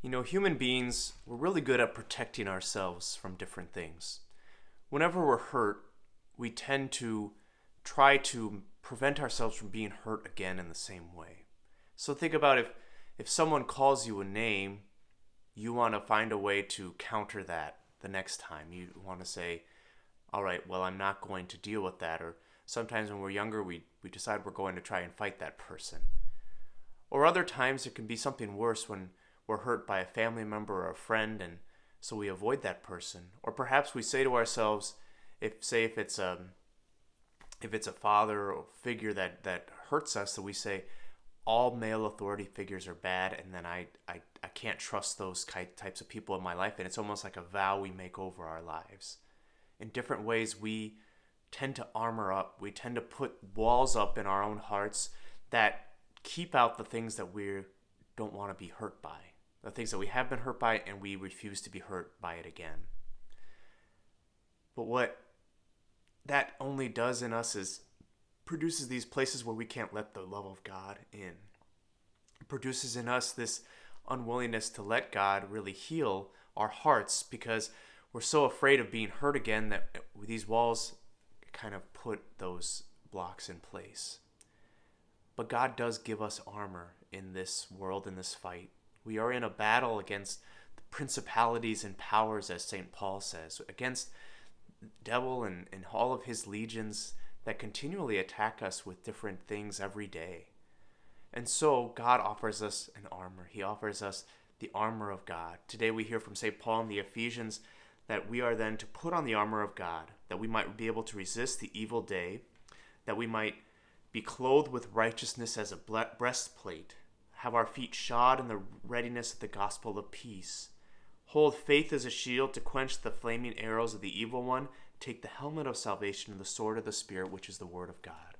Human beings, we're really good at protecting ourselves from different things. Whenever we're hurt, we tend to try to prevent ourselves from being hurt again in the same way. So think about if someone calls you a name, you want to find a way to counter that the next time. You want to say, all right, well, I'm not going to deal with that. Or sometimes when we're younger, we decide we're going to try and fight that person. Or other times it can be something worse when we're hurt by a family member or a friend, and so we avoid that person. Or perhaps we say to ourselves, if it's a father or figure that hurts us, that we say all male authority figures are bad, and then I can't trust those types of people in my life, and it's almost like a vow we make over our lives. In different ways, we tend to armor up. We tend to put walls up in our own hearts that keep out the things that we don't want to be hurt by, the things that we have been hurt by, and we refuse to be hurt by it again. But what that only does in us is produces these places where we can't let the love of God in. It produces in us this unwillingness to let God really heal our hearts because we're so afraid of being hurt again that these walls kind of put those blocks in place. But God does give us armor in this world, in this fight. We are in a battle against the principalities and powers, as St. Paul says, against the devil and all of his legions that continually attack us with different things every day. And so God offers us an armor. He offers us the armor of God. Today we hear from St. Paul in the Ephesians that we are then to put on the armor of God, that we might be able to resist the evil day, that we might be clothed with righteousness as a breastplate, have our feet shod in the readiness of the gospel of peace, hold faith as a shield to quench the flaming arrows of the evil one, take the helmet of salvation and the sword of the Spirit, which is the word of God.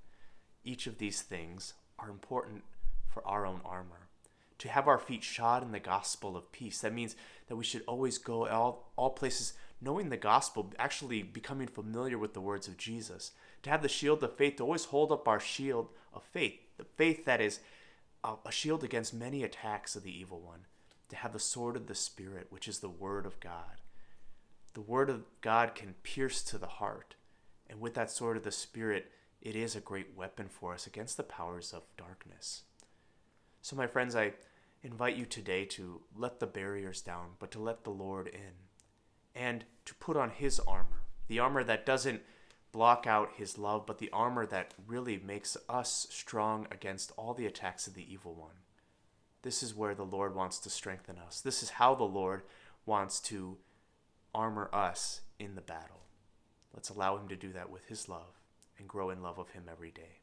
Each of these things are important for our own armor. To have our feet shod in the gospel of peace, that means that we should always go all places knowing the gospel, actually becoming familiar with the words of Jesus. To have the shield of faith, to always hold up our shield of faith, the faith that is a shield against many attacks of the evil one. To have the sword of the Spirit, which is the word of God. The word of God can pierce to the heart, and with that sword of the Spirit, it is a great weapon for us against the powers of darkness. So my friends, I invite you today to let the barriers down, but to let the Lord in, and to put on his armor, the armor that doesn't block out his love, but the armor that really makes us strong against all the attacks of the evil one. This is where the Lord wants to strengthen us. This is how the Lord wants to armor us in the battle. Let's allow him to do that with his love and grow in love of him every day.